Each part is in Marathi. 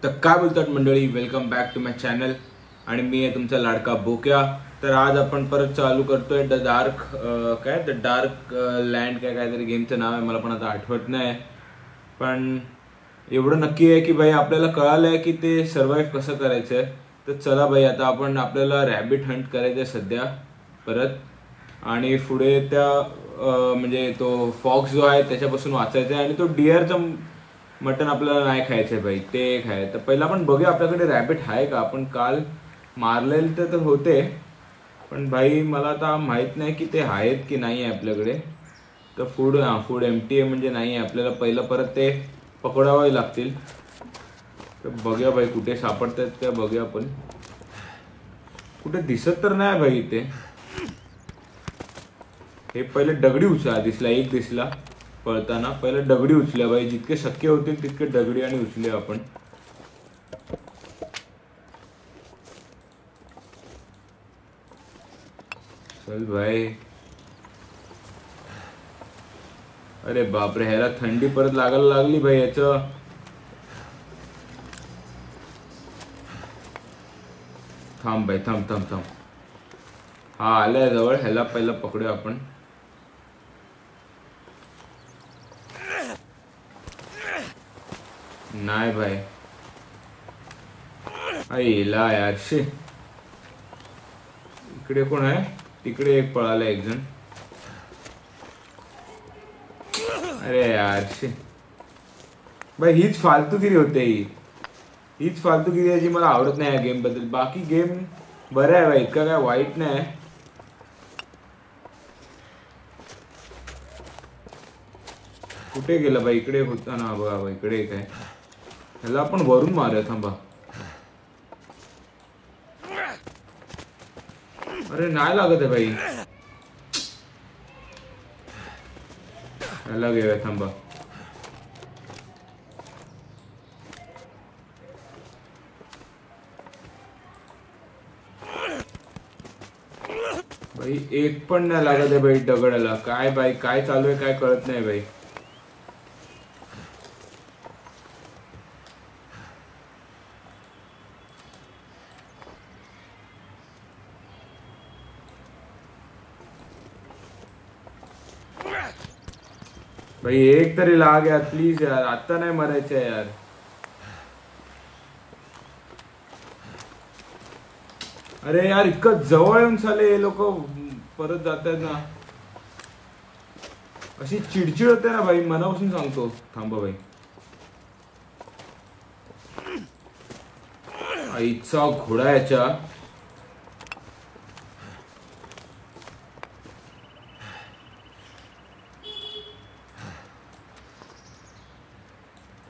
तर काय बोलतात मंडळी, welcome back to my channel आणि मी आहे तुमचा लाडका बोक्या। तर आज आपण परत चालू करतोय द डार्क लँड काहीतरी गेमचं नाव आहे, मला पण आता आठवत नाही। पण एवढं नक्की आहे की भाई आपल्याला कळालंय की ते सर्वाइव्ह कसं करायचंय। तर चला भाई, आता आपल्याला रॅबिट हंट करायचंय सध्या परत, आणि पुढे त्या म्हणजे तो फॉक्स जो आहे त्याच्यापासून वाचायचा आहे, आणि तो डिअरचा मटन आपल्याला नाही खायचंय भाई, ते खाय। तर पहिला आपण बघूया आपल्याकडे रॅबिट आहे का। आपण काल मारलेले तर होते, पण भाई मला आता माहित नाही की ते आहेत की नाही आहे आपल्याकडे। तर फूड एम्प्टी आहे म्हणजे नाही आहे आपल्याला, पहिलं परत ते पकडावे लागतील। तर बघूया भाई कुठे सापडतात त्या, बघूया आपण। कुठे दिसत तर नाही भाई इथे। हे पहिले दगडी उचला दिसला, एक दिसला पळताना, पहिले दगडी उचल्या भाई, जितके शक्य होतील तितके दगडी आणि उचले आपण। चल भाई, अरे बापरे, ह्याला थंडी परत लागायला लागली भाई याचं। थांब भाई, थांब थांब थांब, हा आलाय जवळ, ह्याला पहिला पकडूया आपण। नाही भाई, आईला यार, शे इकडे कोण आहे, तिकडे एक पळाला एक जण। अरे यार शे भाई, हीच फालतूगिरी होते, हीच फालतूगिरी आहे जी मला आवडत नाही या गेम बद्दल। बाकी गेम बरं आहे भाई, इतका काय वाईट नाही। कुठे गेला भाई, इकडे होता ना बघा, इकडे एक आहे, ह्याला आपण वरून मारूया, थांबा। अरे नाही लागत आहे भाई, ह्याला घेऊया, थांबा। भाई एक पण नाही लागत आहे भाई दगडाला, काय भाई काय चालू आहे काय कळत नाही भाई। भाई एक तरी लाग यार, प्लीज यार, आता नाही मरायचं यार। अरे यार, इतकं जवळ येऊन चाले हे लोक परत जातात ना, अशी चिडचिड होते ना भाई, मनापासून सांगतो। थांबा भाई, आईचा घोडा याच्या।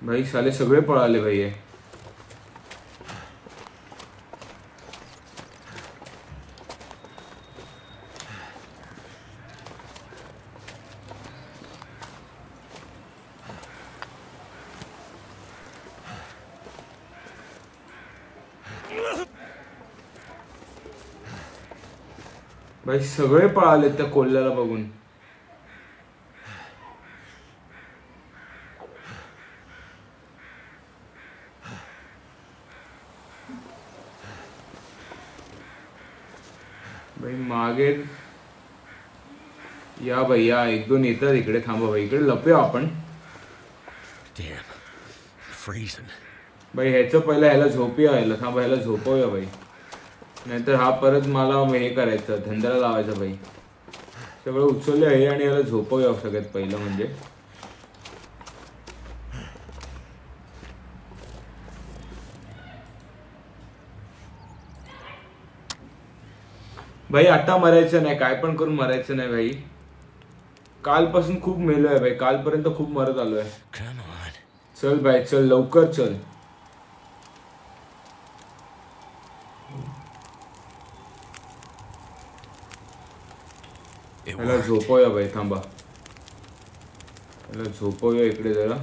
भाई साले सगळे पळाले भाई हे। भाई सगळे पळाले त्या कोल्ह्याला बघून। भाई मागे या भाई, या एक दोन येतात इकडे, थांबा भाई, इकडे लपूया आपण। भाई ह्याचं पहिला ह्याला झोपूया, ह्याला थांबा, ह्याला झोपवूया भाई, नाहीतर हा परत मला हे करायचं, धंद्याला लावायचं भाई। सगळं उचललं आहे आणि याला झोपवूया सगळ्यात पहिलं म्हणजे। भाई आता मरायचं नाही, काय पण करून मरायचं नाही भाई। कालपासून खूप मेलोय भाई, कालपर्यंत खूप मरत आलोय। चल भाई चल, लवकर चल। ह्याला झोपवूया भाई, थांबा, ह्याला झोपवूया इकडे जरा।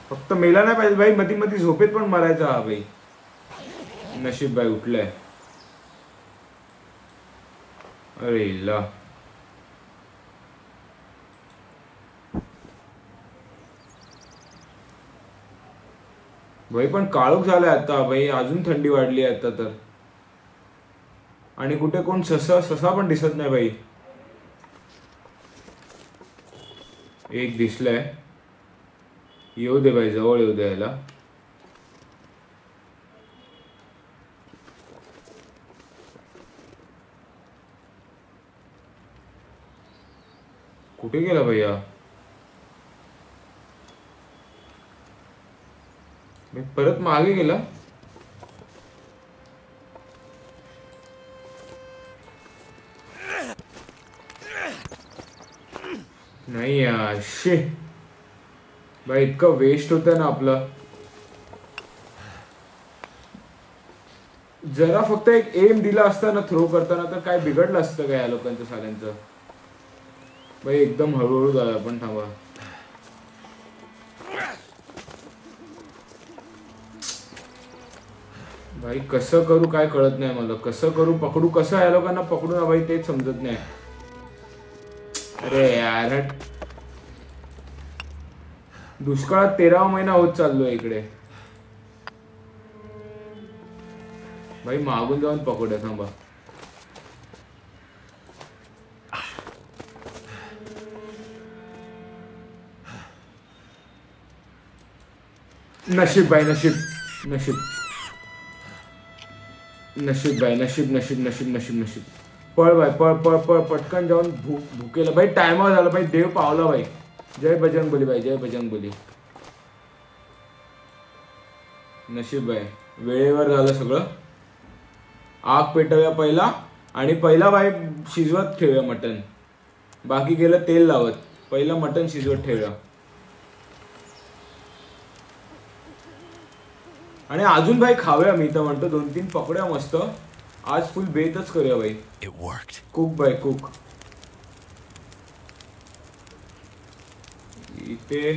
फक्त मेला नाही पाहिजे भाई, मधी मधी झोपेत पण मरायचा हा भाई। नशीब भाई उठलाय, अरे ला भाई पण काळोख झालाय आता भाई, अजून थंडी वाढली आहे आता तर. आणि कुठे कोण ससा पण दिसत नाही भाई. एक दिसलंय, येऊ दे भाई, जवळ येऊ दे याला. कुठे गेला भैया? परत मागे गेला. नाही यार, शे भाई इतकं वेस्ट होतं ना आपलं. जरा फक्त एक एम दिला असता ना थ्रो करताना तर काय बिघडलं असतं का या लोकांचं साऱ्यांचं. भाई एकदम हळूहळू झाला पण. थांबा भाई, कसं करू काय कळत नाही मला. कसं करू, पकडू कसं या लोकांना पकडू ना भाई, तेच समजत नाही. अरे यार, दुष्काळात 13वा महिना होत चाललोय इकडे भाई. मागून जाऊन पकडूया. थांबा. नशीब भाई, नशीब नशीब नशीब भाई, नशीब नशीब नशीब नशीब नशीब. पळ भाई, पळ पळ पळ, पटकन जाऊन भूकेला भाई. टायमर झाला भाई, देव पावला भाई. जय बजरंगबली भाई, जय बजरंगबली. नशीब भाई, वेळेवर झालं सगळं. आग पेटवूया पहिला, आणि पहिला भाई शिजवत ठेवूया मटन. बाकी गेलं तेल लावत, पहिला मटन शिजवत ठेवूया. आणि अजून भाई खाऊया. मी तर म्हणतो 2-3 पकड्या मस्त. आज फुल बेतच करूया भाई. कुक भाई, कुक. इथे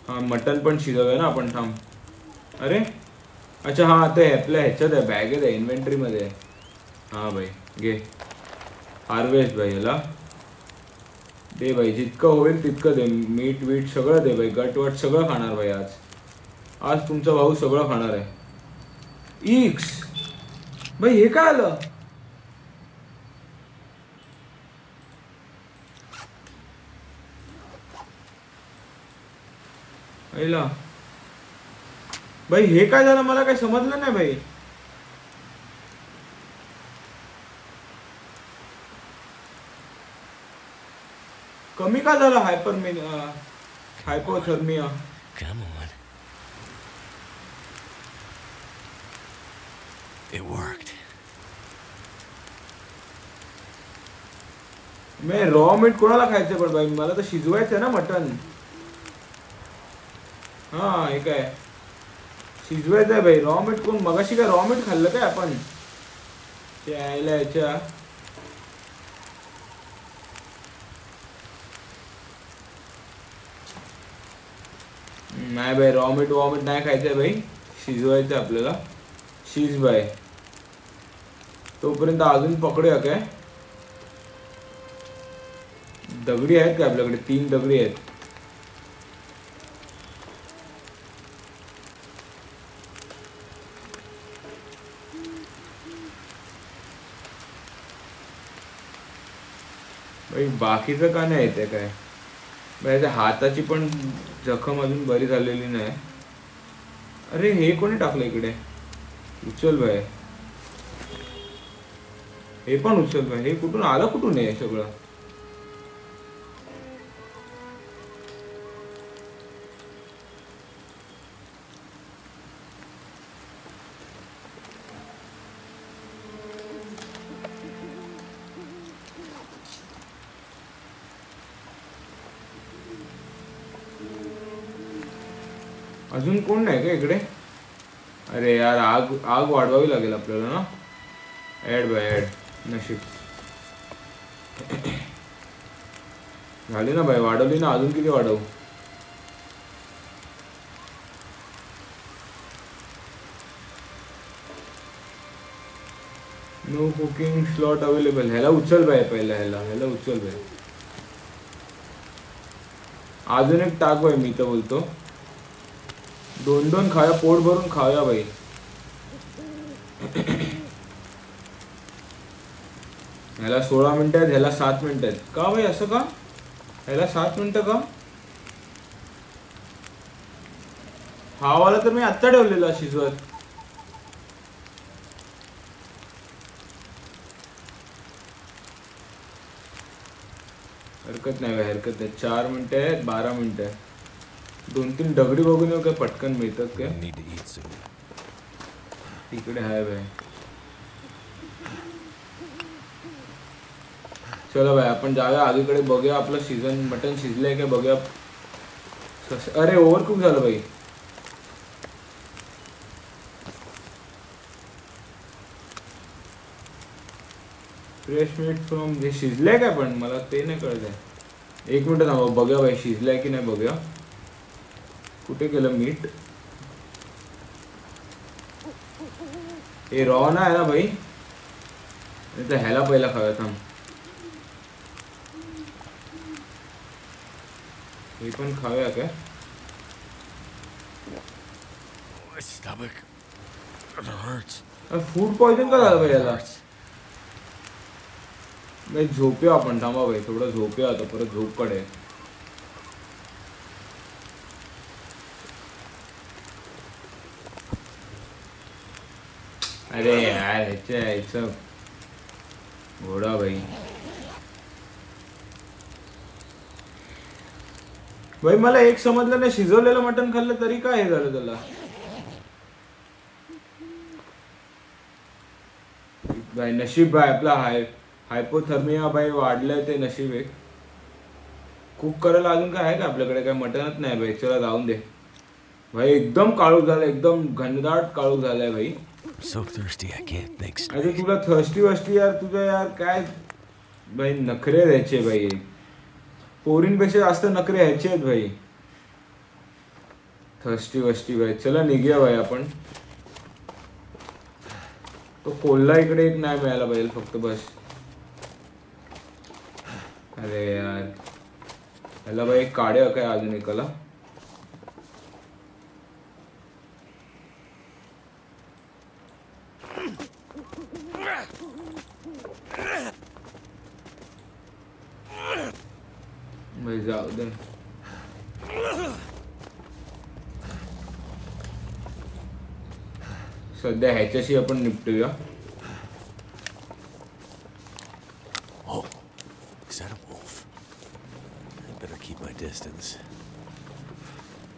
हा मटन पण शिजवूया ना आपण. थांब. अरे अच्छा, हा ते आपल्या ह्याच्यात आहे, बॅगेत आहे, इन्व्हेंटरी मध्ये आहे. हा भाई घे. हार्वेस्ट भाई, याला दे भाई. जितकं होईल तितकं दे. मीठ वीट सगळं दे भाई. गटवट सगळं खाणार भाई आज. आज तुमचा भाऊ सगळं खाणार आहे. इक्स भाई, हे काय आलं पहिला भाई? हे काय झालं मला काही समजलं नाही भाई. कमी का झालं हायपोथर्मिया? मी रॉ मीट कोणाला खायचं पण भाई? मला तर शिजवायचं ना मटन. हा हे काय शिजवायचं आहे भाई. रॉ मीट कोण? मगाशी काय रॉ मीट खाल्लं काय आपण? यायला याच्या नाही भाई, रॉ मीट नाही खायचंय भाई. शिजवायचं आपल्याला. शिज भाई. तोपर्यंत अजून पकड्या काय? दगडी आहेत का आपल्याकडे? 3 दगडी आहेत. भाई बाकीचं का नाही येते काय? माझ्या हाताची पण जखम अजून बरी झालेली नाही. अरे हे कोणी टाकलं इकडे? उचल भाई, हे पण उचल भाई. हे कुठून आलं? कुठून आहे सगळं? अजून कोण नाही का इकडे? अरे यार, आग वाढवावी लागेल आपल्याला ना. Add by add. नशीब झाली ना बाई, वाढवली ना. अजून किती वाढवू? No cooking slot available. ह्याला उचल बाय पहिला. ह्याला उचल बाय. अजून एक टाक बाय, मी तर बोलतो. दोन दोन खाऊया, पोट भरून खाऊया भाई. ह्याला 16 मिनिटं आहेत, ह्याला 7 मिनिटं आहेत. का भाई असं का? ह्याला 7 मिनिटं का? हा वाला तर मी आत्ता ठेवलेला शिजवत. हरकत नाही भाई, हरकत नाही. 4 मिनिटं आहेत, 12 मिनिटं आहे. 2-3 दगडी बघून येऊ काय पटकन मिळतात काय? तिकडे आहे भाई. चलो भाई आपण जाऊया अलीकडे, बघूया आपलं मटन शिजलंय काय बघूया. अरे ओव्हर कुक झालं भाई. फ्रेश मीट फ्रॉम जे शिजलंय काय, पण मला ते नाही कळत आहे. 1 मिनिट थांबा, बघूया भाई शिजलंय की नाही बघूया. कुठे गेलं मीठ? हे रॉ ना आहे ना भाई, नाही तर ह्याला पहिला खाऊया. थांब, हे पण खाऊया काय? फूड पॉइझन का झालं भाई याला? नाही झोपूया आपण, थांबा भाई थोडं झोपूया आता, परत झोप काढे. अरे यार ह्याचं घोडा भाई. भाई मला एक समजलं नाही, शिजवलेलं मटण खाल्लं तरी काय हे झालं त्याला? भाई नशीब भाई आपला हायपोथर्मिया भाई वाढलंय ते नशीब आहे. कुक करायला अजून काय आहे का आपल्याकडे? काय मटणच नाही भाई. चला जाऊन दे भाई. एकदम काळूक झालं, एकदम घनदाट काळूक झालाय भाई. अरे तुला थर्स्टी वस्टी यार, तुझं यार काय भाई नखरे द्यायचे भाई. पोरींपेक्षा जास्त नखरे ह्याचे आहेत भाई. थर्स्टी वस्टी भाई. चला निघूया भाई आपण. तो कोल्हा इकडे एक नाही मिळाला पाहिजे फक्त बस. अरे यार ह्याला भाई एक काढ्या काय अजून एकाला. भाई जाऊ दे. सध्या ह्याच्याशी आपण निपटूया.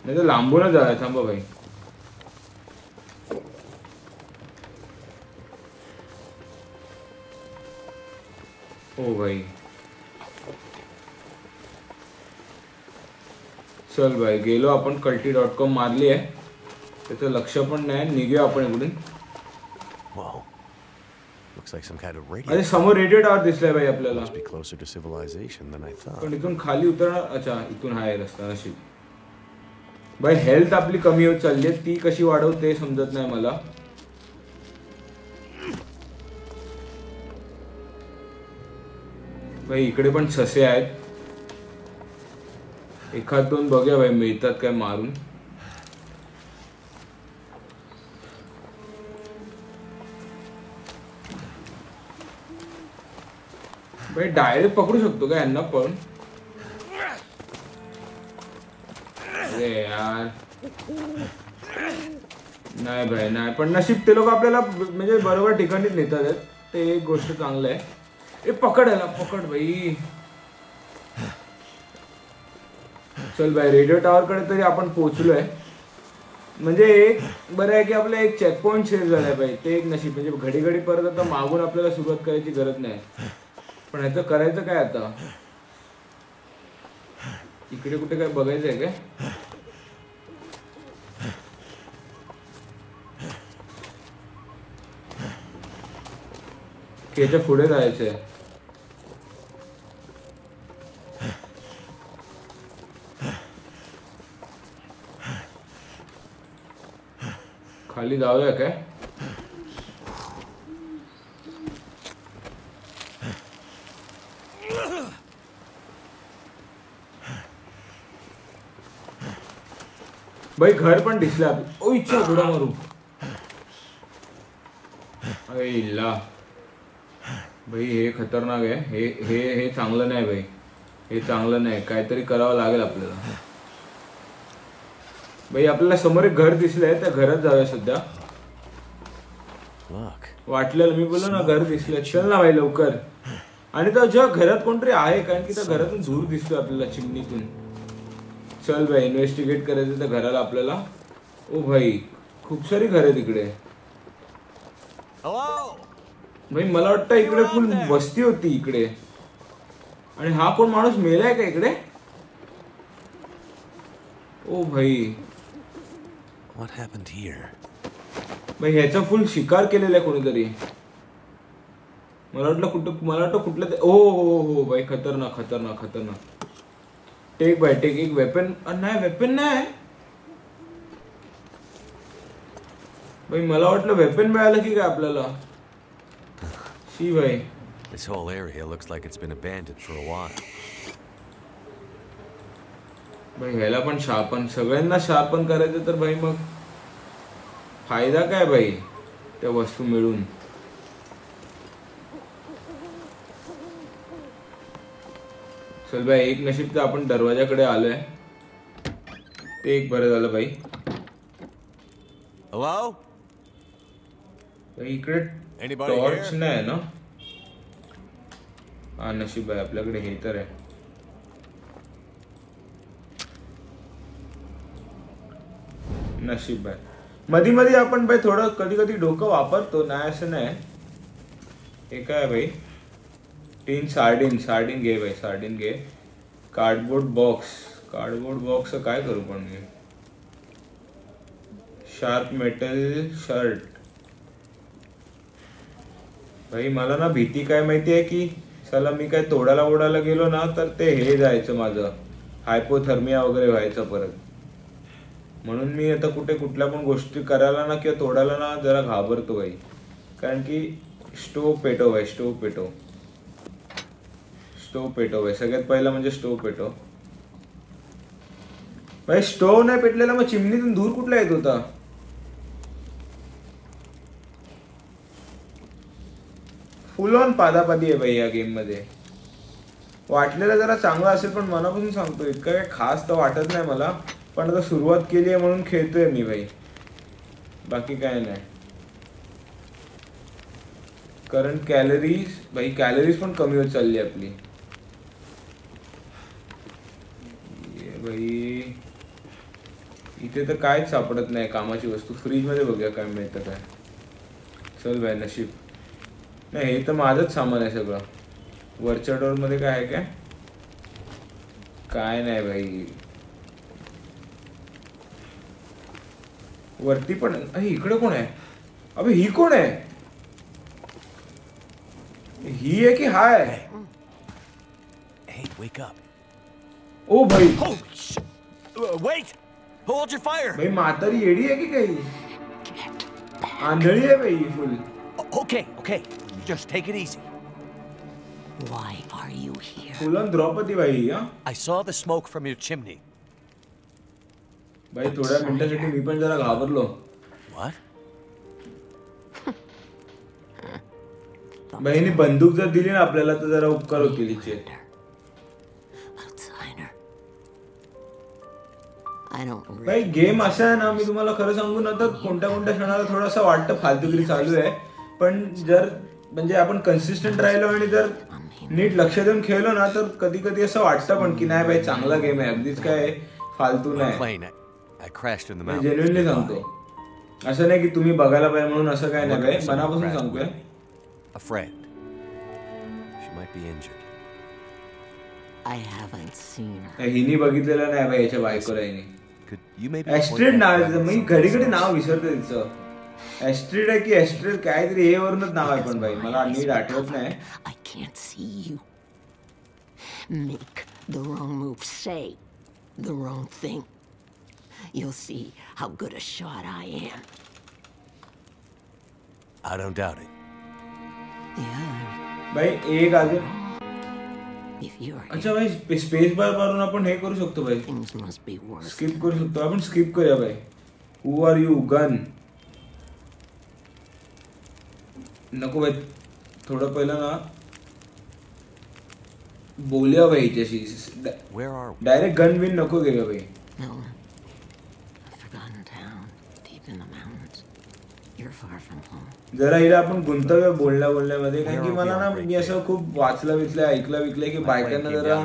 नाही तर लांबूनच जाऊया. थांबा भाई. हो भाई चल भाई गेलो आपण. culti.com मारली आहे, त्याचं लक्ष पण नाही. निघूया आपण इकडून. अरे समोर रेडिएटर दिसलाय भाई आपल्याला, पण इथून खाली उतरणार. अच्छा इथून हा रस्ता. नशीब भाई. हेल्थ आपली कमी होत चालली आहे, ती कशी वाढवू ते समजत नाही मला. भाई इकडे पण ससे आहेत, एखाद दोन बघूया भाई मिळतात काय मारून. भाई डायरेक्ट पकडू शकतो का यांना पण? अरे यार नाही भाई नाही. पण नशीब ते लोक आपल्याला म्हणजे बरोबर ठिकाणीच नेतात आहेत, ते एक गोष्ट चांगलं आहे. ए पकड याला, पकड भाई. चल भाई रेडिओ टावर कडे तरी आपण पोहोचलोय. म्हणजे एक बरं आहे की आपला एक चेक पॉइंट शेअर झालाय भाई, ते एक नशीब. म्हणजे घडी घडी परत आता मागून आपल्याला सुरुवात करायची गरज नाही. पण ह्याचं करायचं काय आता? इकडे कुठे काय बघायचं आहे काय? याच्या पुढे जायचंय. खाली जाऊया काय? भाई घर पण दिसलं. ओ इच्छा उडा मारू. अरे इल्ला भाई हे खतरनाक आहे. हे हे हे चांगलं नाही भाई. हे चांगलं नाही. काहीतरी करावं लागेल आपल्याला. भाई आपल्याला समोर एक घर दिसलंय. त्या घरात जाऊया सध्या. वाटलेलं मी बोललो ना घर दिसलंय. चल ना भाई लवकर. आणि त्या ज्या घरात कोणतरी आहे कारण की त्या घरातून धूर दिसतोय आपल्याला चिमणीतून. चल भाई इन्व्हेस्टिगेट करायचं त्या घराला आपल्याला. ओ भाई खूप सारी घर आहे तिकडे. भाई मला वाटतं इकडे फुल वस्ती होती इकडे. आणि हा कोण माणूस मेलाय का इकडे? ओ भाई भाई ह्याचा फुल शिकार केलेला आहे कोणीतरी. मला वाटलं कुठलं ओ हो हो भाई खतरनाक खतरनाक खतरनाक. टेक भाई टेक. एक वेपन नाही. वेपन नाही भाई. मला वाटलं वेपन मिळालं की काय आपल्याला. शी भाई. This whole area looks like it's been abandoned for a while. भाई ह्याला पण शार्पन. सगळ्यांना शार्पन करायचं तर भाई मग फायदा काय भाई त्या वस्तू मिळून. चल भाई एक नशीब तर आपण दरवाजाकडे आलोय. ते एक बरं झालं भाई. Hello? भाई इकडे टॉर्च नाही ना. हा नशीब आहे आपल्याकडे हे तर आहे. नशीब आहे. मधी मध्ये आपण भाई थोडं कधी कधी डोकं वापरतो. नाही असं नाही. हे काय भाई. टीन सार्डिन. सार्डिन घे भाई. सार्डिन घे. Cardboard box. कार्डबोर्ड बॉक्स काय करू पण मी. Sharp metal shirt. भाई मला ना भीती काय माहिती आहे की चला मी काय तोडायला ओढायला गेलो ना तर ते हे जायचं माझं हायपोथर्मिया वगैरे व्हायचं परत. म्हणून मी आता कुठल्या पण गोष्टी करायला ना किंवा तोडायला ना जरा घाबरतो भाई. कारण की स्टोव पेटो भाई. स्टोव पेटो. स्टोव पेटो भाई. सगळ्यात पहिला म्हणजे स्टोव पेटो भाई. स्टोव नाही पेटलेला मग चिमणीतून धूर कुठला येत होता. फुल ऑन पादापादी आहे भाई या गेम मध्ये. वाटलेलं जरा चांगलं असेल पण मनापासून सांगतो इतकं काय खास तर वाटत नाही मला. पण आता सुरुवात केली आहे म्हणून खेळतोय मी भाई. बाकी काय नाही. करंट कॅलरीज भाई. कॅलरीज पण कमी होत चालली आपली. भाई इथे तर कायच सापडत नाही कामाची वस्तू. फ्रीज मध्ये बघूया काय मिळतं काय. चल भाई नशीब. नाही हे तर माझंच सामान आहे सगळं. वरच्या डोर मध्ये काय आहे काय. काय नाही भाई. वरती पण. इकडे कोण आहे. अबे ही कोण आहे. ही आहे की हाय. Hey, wake up. ओ भाई. Holy shit. Wait. Hold your fire. भाई म्हातारी येडी आहे की काही. आंधळी आहे भाई फुल. Okay, okay. Just take it easy. Why are you here? Phulan Draupadi भाई. हा I saw the smoke from your chimney. भाई थोड्या मिनिटासाठी मी पण जरा घाबरलो. What? बहिणी बंदूक जर दिली ना आपल्याला तर जरा उपकार होतील हिचे. भाई गेम असा आहे ना मी तुम्हाला खरं सांगू ना तर कोणत्या क्षणाला थोडासा वाटतं फालतूगिरी चालू आहे. पण जर म्हणजे आपण कन्सिस्टंट राहिलो आणि जर नीट लक्ष देऊन खेळलो ना तर कधी कधी असं वाटतं पण की नाही भाई चांगला गेम आहे. अगदीच काय फालतू नाही. जेन्युइनली सांगतो. असं नाही की तुम्ही बघायला पाहिजे म्हणून असं काय नाही भाई. मनापासून सांगतोय. A friend. She might be injured. I haven't seen her. हिनी बघितलेलं नाही भाई याच्या बायकोला. हिनी Could you maybe ऍस्ट्रिड नाव. मी घडी घडी नाव विसरतो तिचं. ऍस्ट्रिड आहे की ऍस्ट्रिड काहीतरी ए वरूनच नाव आहे पण भाई मला नीट आठवत नाही. I can't see you. Make the wrong move. Say the wrong thing. You'll see how good a shot I am. I don't doubt it. Yeah. भाई एक अजून If you're अच्छा here, भाई स्पेस बार मारून आपण हे करू शकतो भाई, things must be worse. Skip करू शकतो आपण. स्किप करूया भाई. हु आर यू गन. नको भाई, थोडं पहिलं ना बोलूया भाई हिच्याशी. Where are we? Direct gun बिन नको घेऊया भाई. Milner, a forgotten town deep in the mountains. You're far from home. जरा हिला आपण गुंतव्या बोलण्यामध्ये, कारण की मला ना मी असं खूप वाचलं विचलं ऐकलं विकलंय की बायकांना जरा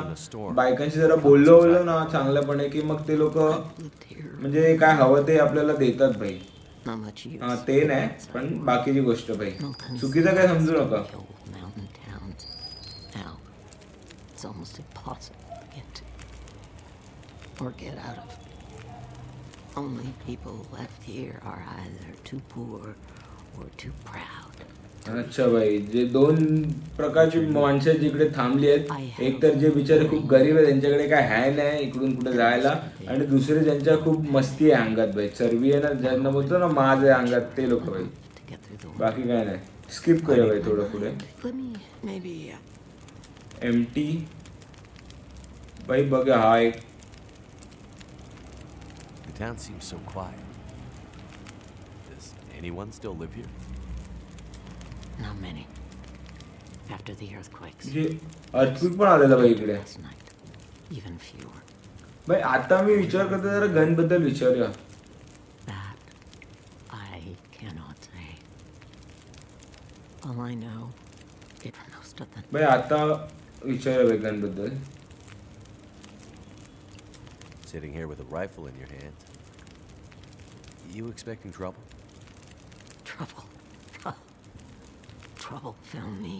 बायकांशी जरा बोललो ना चांगल्यापणे की मग ते लोक I've lived here. म्हणजे काय हवं ते आपल्याला देतात भाई. Not much use. हा ते नाही, पण बाकीची गोष्ट भाई चुकीचं काय समजू नका. The old mountain towns. Now, it's almost impossible to get to or get out of. Only people left here are either too poor or too proud. अच्छा भाई, जे दोन प्रकारची माणसं जिकडे थांबली आहेत, एक तर जे बिचारे खूप गरीब आहेत त्यांच्याकडे काय हाय नाही इकडून कुठे जायला, आणि दुसरे ज्यांच्या खूप मस्ती आहे अंगात भाई, चरबी आहे ना, ज्यांना बोलतो ना माज आहे अंगात, ते लोक भाई. To get through the बाकी काय नाही. स्किप करूया भाई थोडं पुढे. Let me maybe एमटी भाई बघा हा एक. The town seems so quiet. Does anyone still live here? not many. After the earthquakes. जे अर्थक्वेक पण आलेला भाई इकडे. Last night, even fewer. भाई आता मी विचार करतो जरा गन बद्दल विचारूया. That I cannot say. All I know is from most of them. भाई आता विचारूया भाई गन बद्दल. Sitting here with a rifle in your hand. You expecting trouble? Trouble. Trouble found me.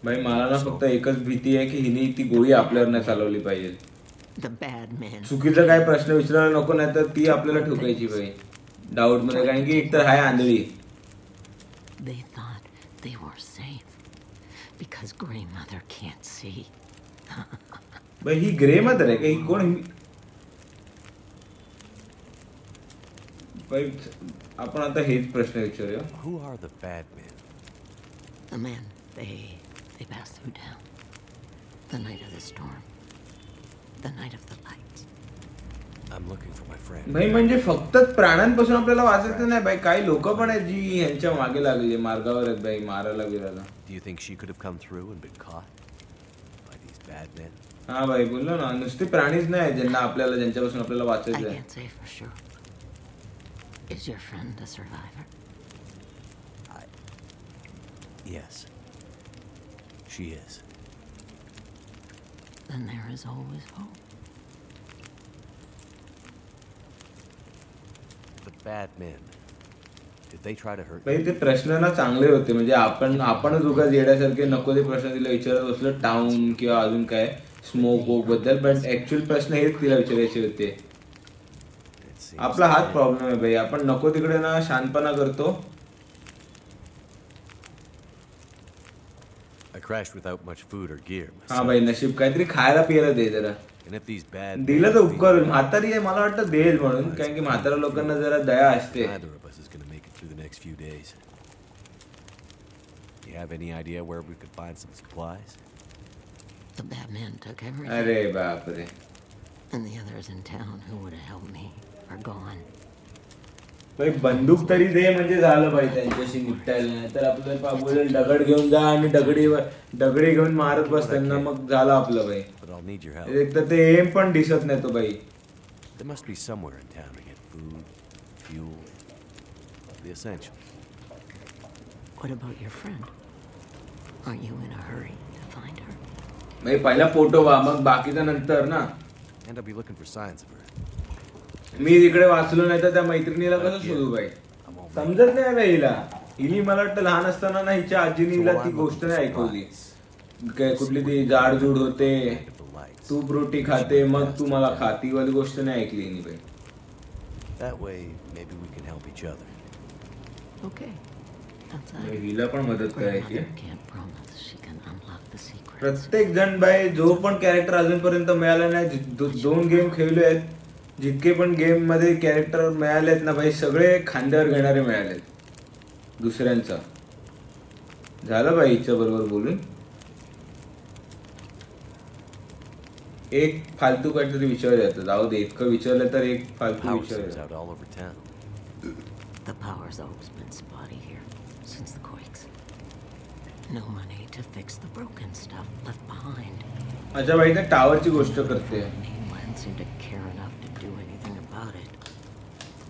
भाई मला ना फक्त एकच भीती आहे की हिने ती गोळी आपल्यावर नाही चालवली पाहिजे. The bad men. चुकीचा काय प्रश्न विचारायला नको, नाही तर ती आपल्याला ठोकायची भाई डाऊट मध्ये, कारण की एक तर हाय आंधळी. They thought they were safe because Grey Mother can't see. भाई ही ग्रे मदर आहे का? ही कोण? भाई आपण आता हेच प्रश्न विचारूया. Who are the bad men? The men, they passed through town. The night of the storm. The night of the lights. I'm looking for my friend. भाई म्हणजे फक्त प्राण्यांपासून आपल्याला वाचायचं नाही भाई, काही लोक पण आहेत जी यांच्या मागे लागली, मार्गावर आहेत भाई मारायला बिरायला. Do you think she could have come through and been caught by these bad men? हा भाई बोललो ना, नुसते प्राणीच नाही ज्यांना आपल्याला, ज्यांच्यापासून आपल्याला I वाचायचं आहे. can't say for sure. Is your friend a survivor? Yes. She is. Then there is always hope. The bad men. Did they try to hurt भाई you? ते प्रश्न ना चांगले होते, म्हणजे आपणच उगाच येण्यासारखे नको ते प्रश्न तिला विचारत बसलो, टाउन किंवा अजून काय स्मोक वोक बद्दल, पण ऍक्च्युअल प्रश्न हेच तिला विचारायचे होते. It seems आपला हाच that- प्रॉब्लेम आहे भाई, आपण नको तिकडे ना शानपणा करतो. I crashed without much food or gear. हा myself. भाई नशीब, काहीतरी खायला पियाला दे जरा. And if these bad दिलं men तर are उपकार होईल. being- म्हातारी आहे, मला वाटतं देईल म्हणून, कारण की म्हातारा लोकांना जरा दया असते. Neither of us is going to make it through the next few days. Do you have any idea where we could find some supplies? The bad men took everything. अरे बापरे. And the others in town who would have helped me are gone. भाई बंदूक तरी दे म्हणजे झालं भाई त्यांच्याशी निपटायला, नाही तर आपलं बोलेल दगड घेऊन जा आणि दगडी घेऊन मारत बस त्यांना, मग झालं आपलं भाई. But I'll need your help. एक तर ते एम पण दिसत नाही तो भाई. There must be somewhere in town to get food, fuel, the essentials. What about your friend? Aren't you in a hurry to find her? भाई पहिला फोटो वा, मग बाकीचा नंतर ना. And I'll be looking for signs of her. मी तिकडे वाचलो नाही तर त्या मैत्रिणीला कसं शोधू भाई? समजत नाही भाई हिला. हिनी मला वाटतं लहान असताना ना हिच्या आजीने हिला ती गोष्ट नाही ऐकवली, काय कुठली ती जाडजूड होते, Of the lights. तू रोटी खाते मग तू मला खाती वाली गोष्ट नाही ऐकली हिनी भाई. That way, maybe we can help each other. Okay. Outside. भाई, हिला पण मदत Grey करायची. Mother can't promise she can unlock the secrets. प्रत्येक जण भाई जो पण कॅरेक्टर अजूनपर्यंत मिळाला नाही, दोन गेम खेळले आहेत, जितके पण गेम मध्ये कॅरेक्टर मिळालेत ना भाई, सगळे खांद्यावर घेणारे मिळालेत दुसऱ्यांचा. झालं भाई हिच्या बरोबर बोलून. एक फालतू काहीतरी विचार येतं. जाऊ दे, इतकं विचारलं तर एक फालतू Power विचार seems येतो. out all over town. The power's always been spotty here, since the quakes. No money to fix the broken stuff left behind. अच्छा भाई, त्या टावरची गोष्ट करते. Mainland seem to care enough to do anything about it.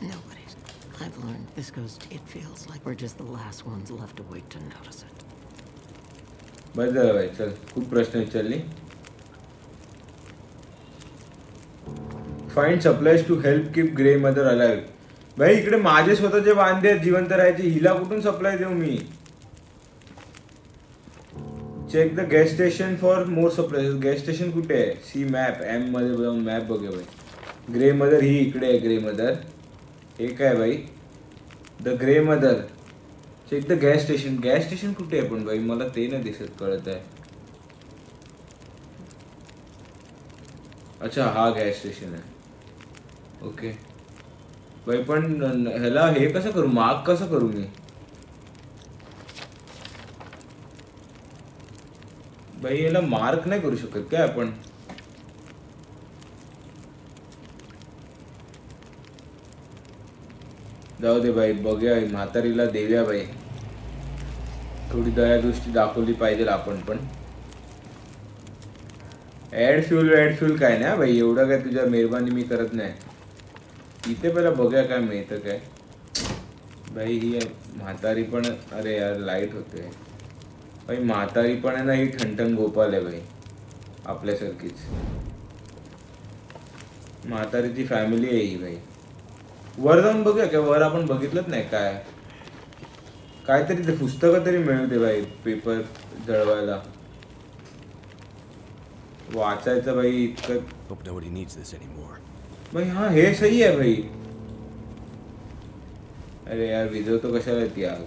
Nobody's. I've learned this ghost, it feels like we're just the last ones left awake to notice it. बस झालं भाई, चल खूप प्रश्न विचारले. Find supplies to help keep grey mother alive. भाई इकडे माझे स्वतःचे वांदे जिवंत राहायचे, हिला कुठून सप्लाय देऊ मी? Check the gas station for more supply. Gas station कुठे आहे? C map. एम मध्ये जाऊन मॅप बघे भाई. ग्रे मदर ही इकडे आहे. ग्रे मदर हे काय भाई? The grey mother. Check the gas station. Gas station कुठे आहे पण भाई? मला ते नाही दिसत, कळत आहे. अच्छा हा गॅस स्टेशन आहे. ओके भाई, पण ह्याला हे कसं करू? मार्क कसं करू मी भाई? याला मार्क नाही करू शकत काय आपण? जाऊ दे भाई, बघूया. म्हातारीला देऊया भाई, थोडी दयादृष्टी दाखवली पाहिजे आपण पण. ऍड फ्यूल काय ना भाई, एवढं काय तुझ्या मेहरबानी मी करत नाही. इथे पहिला बघूया काय मिळतं काय. भाई ही म्हातारी पण, अरे यार लाईट होते भाई. म्हातारी पण आहे ना, ही ठणठण गोपाल आहे भाई, आपल्यासारखीच. म्हातारीची फॅमिली आहे ही भाई. वर जाऊन बघूया काय? वर आपण बघितलंच नाही काय. काहीतरी ते पुस्तकं तरी मिळू दे भाई, पेपर जळवायला वाचायचं भाई. इतकं Hope nobody needs this anymore. भाई हा हे सही आहे भाई. अरे यार विजवतो कशाला ती आग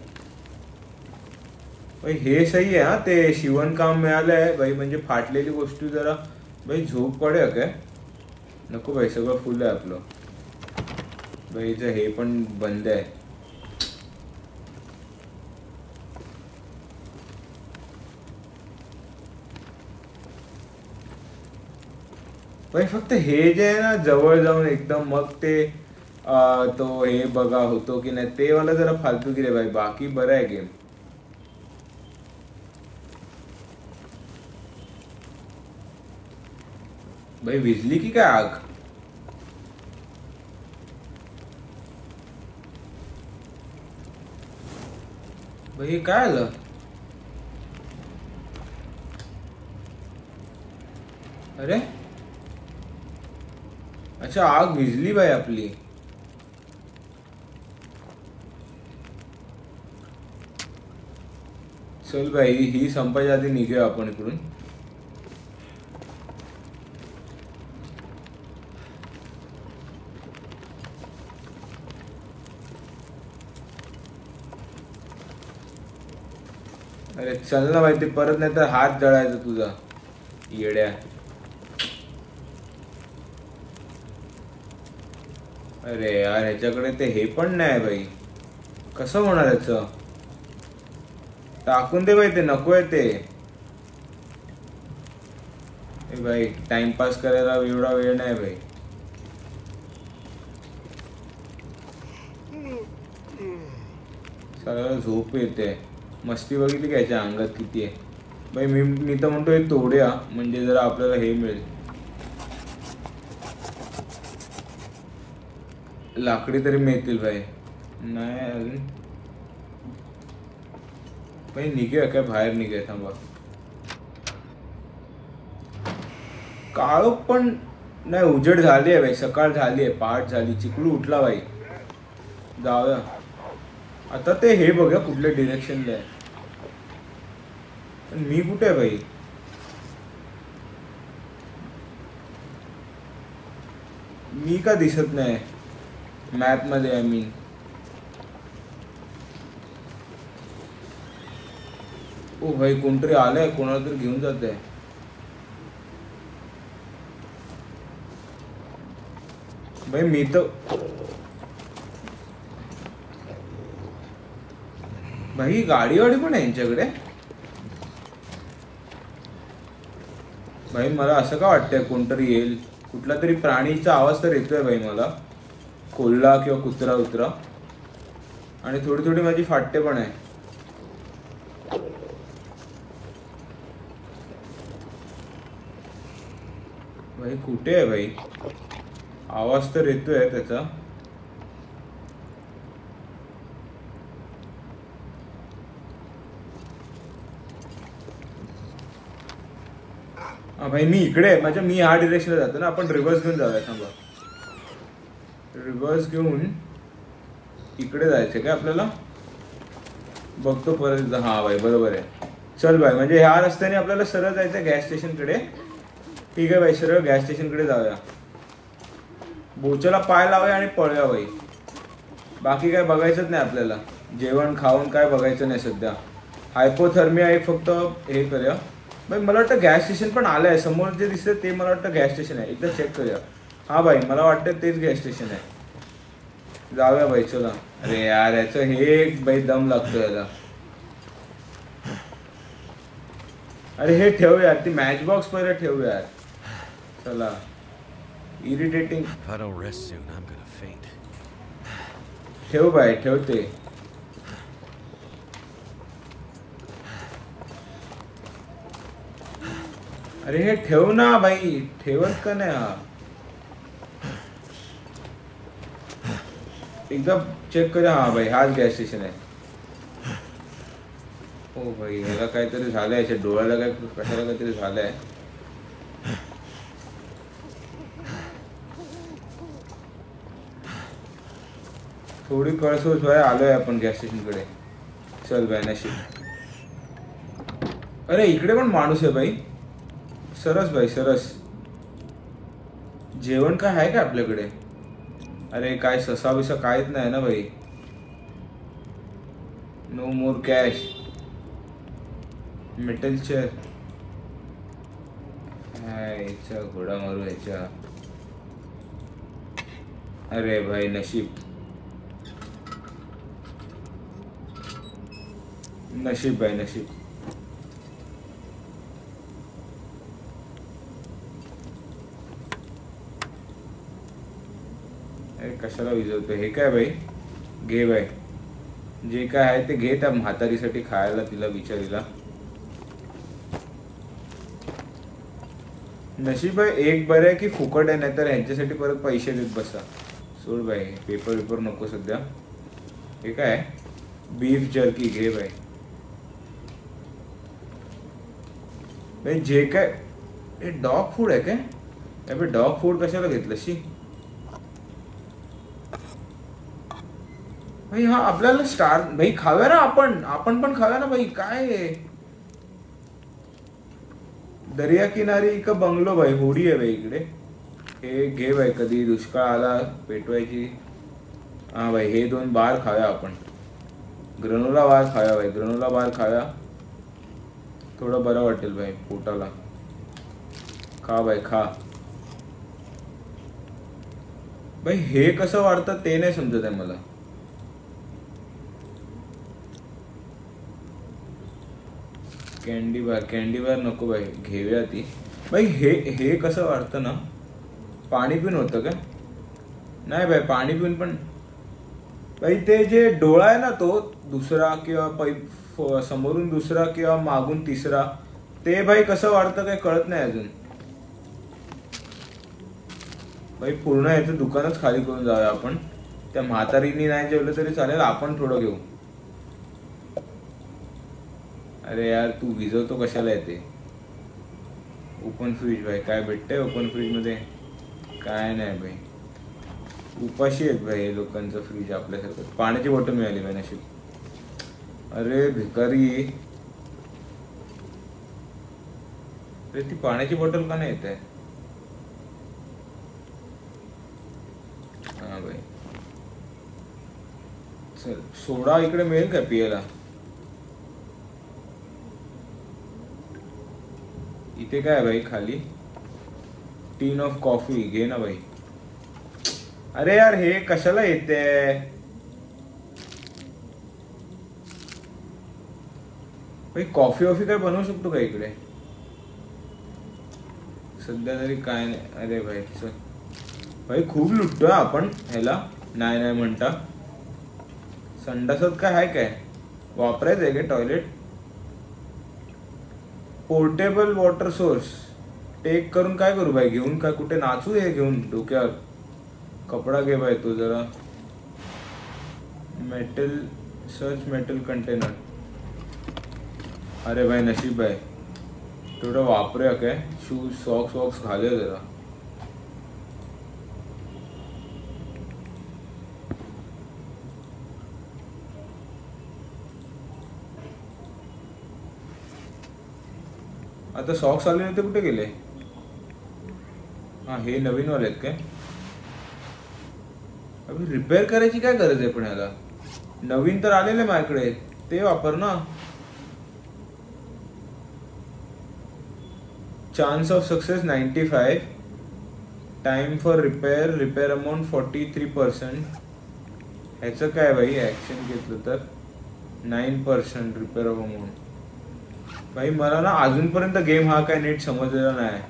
भाई? हे सही आहे हा. ते शिवणकाम मिळालंय भाई, म्हणजे फाटलेली गोष्टी जरा भाई झोप पडे काय? नको भाई, सगळं फुल आहे आपलं भाई. हे पण बंद आहे भाई. फक्त हे जे आहे ना जवळ जाऊन एकदम, मग ते तो हे बघा होतो की नाही ते वाला जरा फालतू गिरे भाई. बाकी बरं आहे गेम भाई. विजली की काय आग भाई? काय आलं? अरे अच्छा आग विजली भाई आपली. चल भाई, ही संपायच्या आधी निघूया आपण इकडून. अरे चल ना भाई, ते परत नाही तर हात जळायचा तुझा येड्या. अरे यार ह्याच्याकडे ते हे पण नाही भाई, कसं होणार याचं? टाकून दे भाई, ते नको आहे ते. भाई टाइमपास करायला एवढा वेळ नाही भाई. सगळ्याला झोप येते. मस्ती बघितली का याच्या अंगात किती आहे भाई? मी तर म्हणतो हे तोड्या, म्हणजे जरा आपल्याला हे मिळेल, लाकडी तरी मिळतील भाई. नाही अजून भाई. निघूया काय बाहेर? निघूया, थांबा. काळोख पण नाही, उजेड झाली आहे भाई, सकाळ झाली आहे, पहाट झाली, चिकलू उठला भाई. जाऊया आता. ते हे बघा कुठल्या डिरेक्शनला आहे. मी कुठे आहे भाई? मी का दिसत नाही मॅप मध्ये? आय मीन ओ भाई, कोणतरी आलंय, कोणाला तरी घेऊन जात आहे भाई. मी तर भाई गाडी पण आहे यांच्याकडे. भाई मला असं का वाटतंय कोणतरी येईल, कुठला तरी प्राणीचा आवाज तर येतोय भाई मला, कोल्हा किंवा कुत्रा उतरा, आणि थोडी थोडी माझी फाटते पण आहे. भाई कुठे आहे भाई, आवाज तर येतोय त्याचा. हा भाई मी इकडे आहे, म्हणजे मी ह्या डिरेक्शनला जातो ना. आपण रिव्हर्स घेऊन जाऊया. थांबा, रिव्हर्स घेऊन इकडे जायचं काय आपल्याला, बघतो परत. हा भाई बरोबर आहे. चल भाई, म्हणजे ह्या रस्त्याने आपल्याला सरळ जायचं गॅस स्टेशन कडे. ठीक आहे भाई, सरळ गॅस स्टेशन कडे जाऊया. बोचाला पाय लावूया आणि पळूया भाई. बाकी काय बघायचंच नाही आपल्याला, जेवण खाऊन काय बघायचं नाही सध्या. हायपोथर्मिया एक फक्त हे करूया भाई. मला वाटतं गॅस स्टेशन पण आलंय, समोर जे दिसतंय ते मला वाटतं गॅस स्टेशन आहे. एकदा चेक करूया. हा भाई मला वाटतं तेच गॅस स्टेशन आहे. जाऊया भाई चला. अरे यार याचं हे भाई दम लागतो याला. अरे हे ठेव यार, ती मॅच बॉक्स पहिले ठेव यार. चला. Irritating. If I don't rest soon, I'm gonna faint. ठेव भाई, ठेवते. अरे हे ठेव ना भाई, ठेवत का नाही हा. एकदा चेक करूया. हा भाई हाच गॅस स्टेशन आहे. हो भाई, याला काहीतरी झालंय, याच्या डोळ्याला काय कशाला काहीतरी झालंय. थोडी कळसोच भाई, आलोय आपण गॅस स्टेशन कडे. चल भाई नशीब. अरे इकडे पण माणूस आहे भाई. सरस भाई सरस. जेवण काय आहे का आपल्याकडे. अरे काय ससा बिसा काहीच नाही ना भाई. नो मोर कॅश. Metal chair. ह्याचा घोडा मारू ह्याच्या. अरे भाई नशीब, नशीब भाई नशीब. अरे कशाला विजवतो. हे काय भाई, घे भाई, जे काय आहे ते घे. त्या म्हातारीसाठी खायला तिला बिचारीला. नशीब आहे एक बरं आहे की फुकट आहे, नाही तर ह्यांच्यासाठी परत पैसे देत बसा. सोड भाई, पेपर पेपर नको सध्या. हे काय, बीफ जर्की घे भाई. भाई जे काय, हे डॉग फूड आहे काय. डॉग फूड कशाला घेतलं शी भाई. हा आपल्याला स्टार भाई खाव्या ना, आपण पण खाव्या ना भाई. काय दर्या किनारी का बंगलो भाई, होडी आहे भाई इकडे. हे घे भाई, कधी दुष्काळ आला पेटवायची. हा भाई हे 2 बार खाव्या आपण. ग्रनोला बार खाव्या भाई, ग्रनोला बार खाव्या. थोडं बरं वाटेल भाई पोटाला. खा भाई खा. भाई हे कसं वाढतं ते नाही समजत आहे मला. कॅन्डी बार नको भाई, घेऊया ती भाई. हे कसं वाटतं ना, पाणी पिऊन होतं का. नाही भाई पाणी पिऊन पण भाई, ते जे डोळा आहे ना तो दुसरा किंवा समोरून दुसरा किंवा मागून तिसरा, ते भाई कसं वाढतं काय कळत नाही अजून भाई. पूर्ण याचं दुकानच खाली करून जाऊया आपण. त्या म्हातारीनी नाही जेवलं तरी चालेल, आपण थोडं घेऊ. अरे यार तू विजवतो कशाला येते. ओपन फ्रीज भाई, काय भेटतंय ओपन फ्रीज मध्ये. काय नाही भाई, उपाशी आहेत भाई हे लोकांचं फ्रीज आपल्यासारखं. पाण्याची बॉटल मिळाली भाई नशीब. अरे भिकारी, अरे ती पाण्याची बॉटल का नाही येत आहे. हा भाई चल, सोडा इकडे मिळेल का पियाला. इथे काय भाई खाली, टीन ऑफ कॉफी घे ना भाई. अरे यार हे कशाला येते भाई. कॉफी वॉफी काय बनवू शकतो का इकडे. सध्या तरी काय नाही. अरे भाई चल भाई, खूप लुटतोय आपण ह्याला. नाही म्हणता संडासात काय आहे काय वापरायचं आहे का toilet? Portable water source take करून काय करू भाई? घेऊन काय कुठे नाचू? हे घेऊन डोक्यावर कपडा घे भाई तो जरा. Metal search metal container. अरे भाई नशीब आहे थोडं वापरूया काय. शूज सॉक्स घालूया जरा. आता सॉक्स आले नाही ते कुठे गेले? हा हे नवीन वाले आहेत काय? अभी रिपेअर करायची काय गरज आहे पण ह्याला? नवीन तर आलेले माझ्याकडे, ते वापर ना. Chance of success 95. Time for repair amount 43%. ह्याचं काय भाई ऍक्शन घेतलं तर 9% रिपेअर ऑफ अमाऊंट. भाई मला ना अजूनपर्यंत गेम हा काय नीट समजलेला नाही.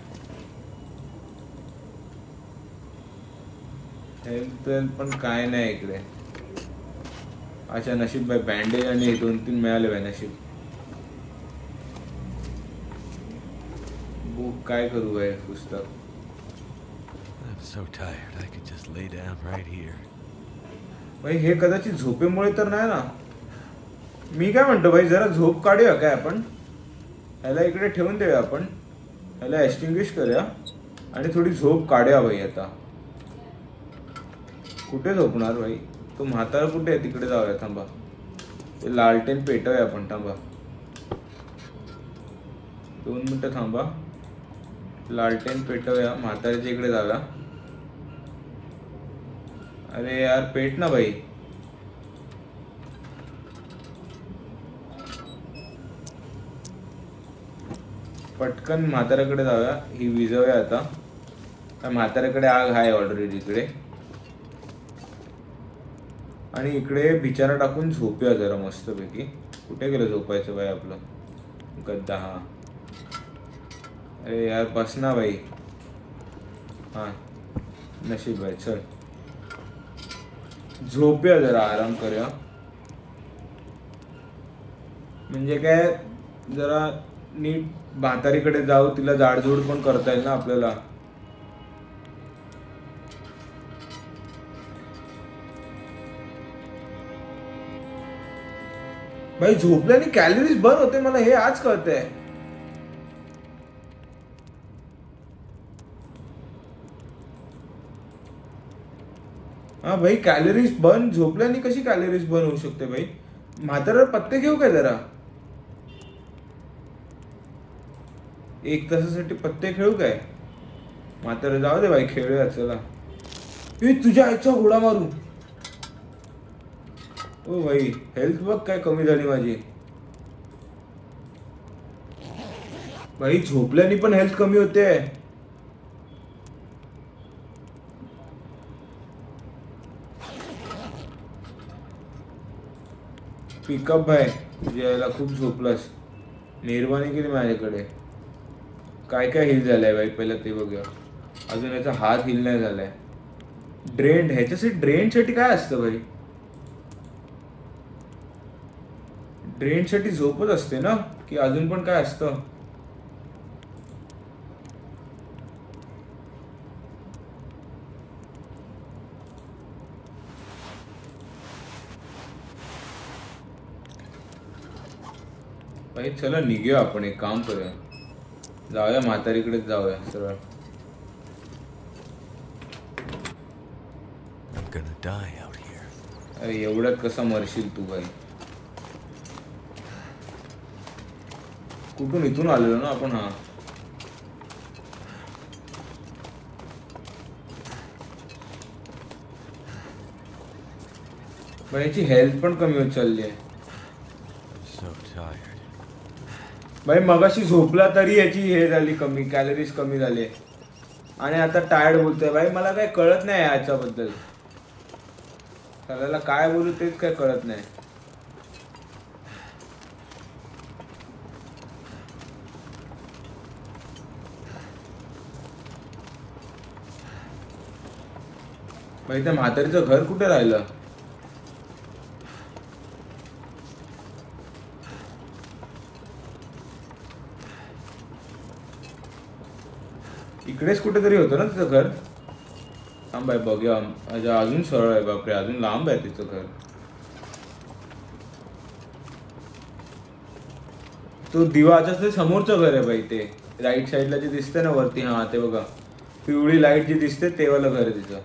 हेल्थ पण काय नाही इकडे. अच्छा नशीब भाई बँडेज आणि 2-3 मिळाले भाई नशीब. बुक काय करू भाई पुस्तक. I'm so tired. I could just lay down right here. भाई हे कदाचित झोपेमुळे तर नाही ना. मी काय म्हणतो भाई जरा झोप काढूया काय आपण. ह्याला इकडे ठेवून देऊया आपण. ह्याला एक्सटिंग्विश करूया आणि थोडी झोप काढूया भाई. आता कुठे झोपणार भाई? तो म्हातारा कुठे आहे? तिकडे जाऊया. थांबा ते लालटेन पेटवूया आपण. थांबा 2 मिनिटं थांबा. लालटेन पेटवूया. म्हाताऱ्याच्या इकडे जाऊया. अरे यार पेट ना भाई. पटकन म्हाताऱ्याकडे जाऊया. ही विजवूया आता. म्हाताऱ्याकडे आग आहे ऑलरेडी इकडे. आणि इकडे बिचारा टाकून झोपूया जरा मस्तपैकी. कुठे गेलं झोपायचं भाई आपलं गद्दा? हा अरे यार बस ना भाई. हा नशीब भाई. चल झोपूया जरा, आराम करूया. म्हणजे काय जरा नीट म्हातारीकडे जाऊ. तिला जाडजूड पण करता येईल ना आपल्याला. भाई झोपल्याने कॅलरीज बर्न होते मला हे आज कळतंय. हा भाई कॅलरीज बर्न झोपल्याने कशी कॅलरीज बर्न होऊ शकते भाई? म्हातारा पत्ते घेऊ काय जरा? 1 तासासाठी पत्ते खेळू काय? म्हातारा जाऊ दे भाई खेळूया चला. तुझ्या आईचा घोडा मारू. ओ भाई हेल्थ बघ काय कमी झाली माझी. भाई झोपल्याने पण हेल्थ कमी होते. पिकअप भाई तुझ्या याला खूप झोपलास. मेहरबानी केली माझ्याकडे. काय काय हिल झालंय भाई पहिलं ते बघूया. अजून याचा हात हिल नाही झालाय. ड्रेन ह्याच्यासाठी ड्रेनसाठी काय असतं भाई? ड्रेनसाठी झोपच असते ना की अजून पण काय असतं? भाई चला निघूया आपण. एक काम करूया. जाऊया म्हातारीकडे जाऊया सरळ. I'm gonna die out here. अरे एवढ्यात कसा मरशील तू भाई? कुठून इथून आलेलो ना आपण. हा भाई याची हेल्थ पण कमी होत चालली आहे. So tired. भाई मगाशी झोपला तरी याची हे झाली कमी, कॅलरीज कमी झाले आणि आता टायर्ड बोलतोय. भाई मला काय कळत नाही याच्याबद्दल. त्याला काय बोलू तेच काय कळत नाही. भाई त्या म्हातारीचं घर कुठे राहिलं? इकडेच कुठेतरी होतं ना तिचं घर. थांब आहे बघूया. अजून सरळ आहे. बापरे, अजून लांब आहे तिचं घर. तो दिवाच्या ते समोरचं घर आहे बाई. ते राईट साईडला जे दिसते ना वरती, हा ते बघा, पिवळी लाईट जी दिसते ते वालं घर आहे तिचं.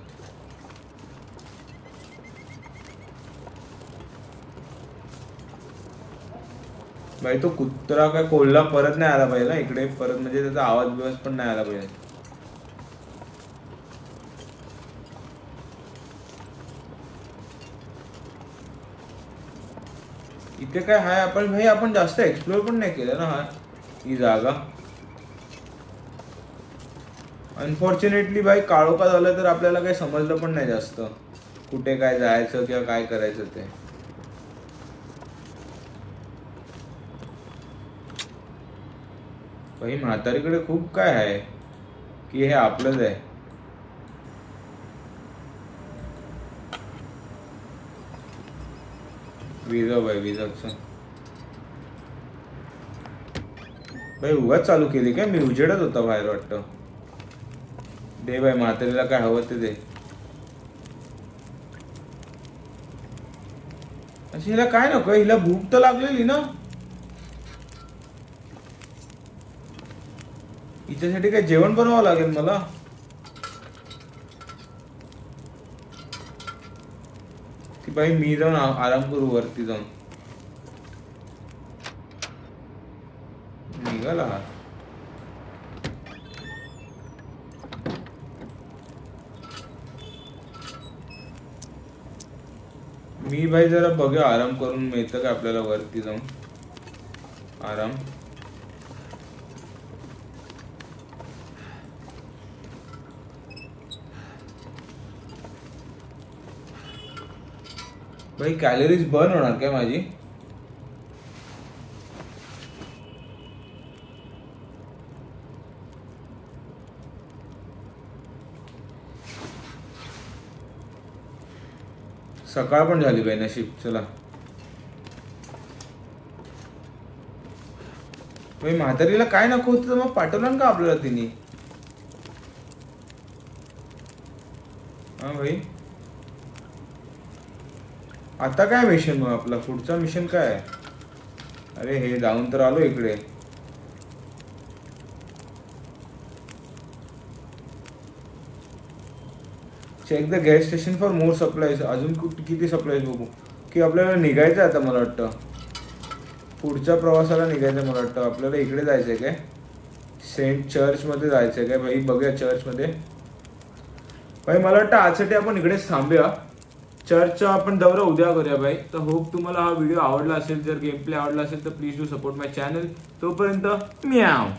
भाई तो कुत्रा काय कोल्हा परत नाही आला पाहिजे ना इकडे परत, म्हणजे त्याचा आवाज बिवाज पण नाही आला पाहिजे. इथे काय हाय आपण भाई, आपण जास्त एक्सप्लोर पण नाही केलं ना ही जागा. अनफॉर्च्युनेटली भाई काळोखा झालं तर आपल्याला काही समजलं पण नाही जास्त कुठे काय जायचं किंवा काय करायचं ते. भाई म्हातारीकडे खूप काय आहे की हे आपलंच आहे. विजा भाई विजाचं भाई उगाच चालू केली काय? मी उजेडत होता बाहेर वाटतं. दे भाई म्हातारीला काय हवं ते दे. अशी हिला काय नको? हिला भूक तर लागलेली ना. हिच्यासाठी काय जेवण बनवावं लागेल मला. ती बाई मी जाऊन आराम करू वरती जाऊन. निघाला मी भाई जरा बघूया आराम करून मिळतं का आपल्याला वरती जाऊन आराम. भाई कॅलरीज बर्न होणार काय माझी? सकाळ पण झाली बाई नशीब. चला भाई म्हातारीला काय नको होतं तर मग पाठवलं का आपल्याला तिने? हा भाई आता काय मिशन मग आपला पुढचा मिशन काय आहे? अरे हे जाऊन तर आलो इकडे. Check the gas station for more supplies. अजून किती सप्लाईज बघू की आपल्याला निघायचं आता. मला वाटतं पुढच्या प्रवासाला निघायचं. मला वाटतं आपल्याला इकडे जायचंय काय? सेंट चर्च मध्ये जायचंय काय भाई? बघूया चर्च मध्ये. भाई मला वाटतं आजसाठी आपण इकडेच थांबूया. चर्चचा आपण दौरा उद्या करूया भाई. तर होप तुम्हाला हा व्हिडिओ आवडला असेल. जर गेम प्ले आवडला असेल तर please do support my channel. तोपर्यंत म्याव.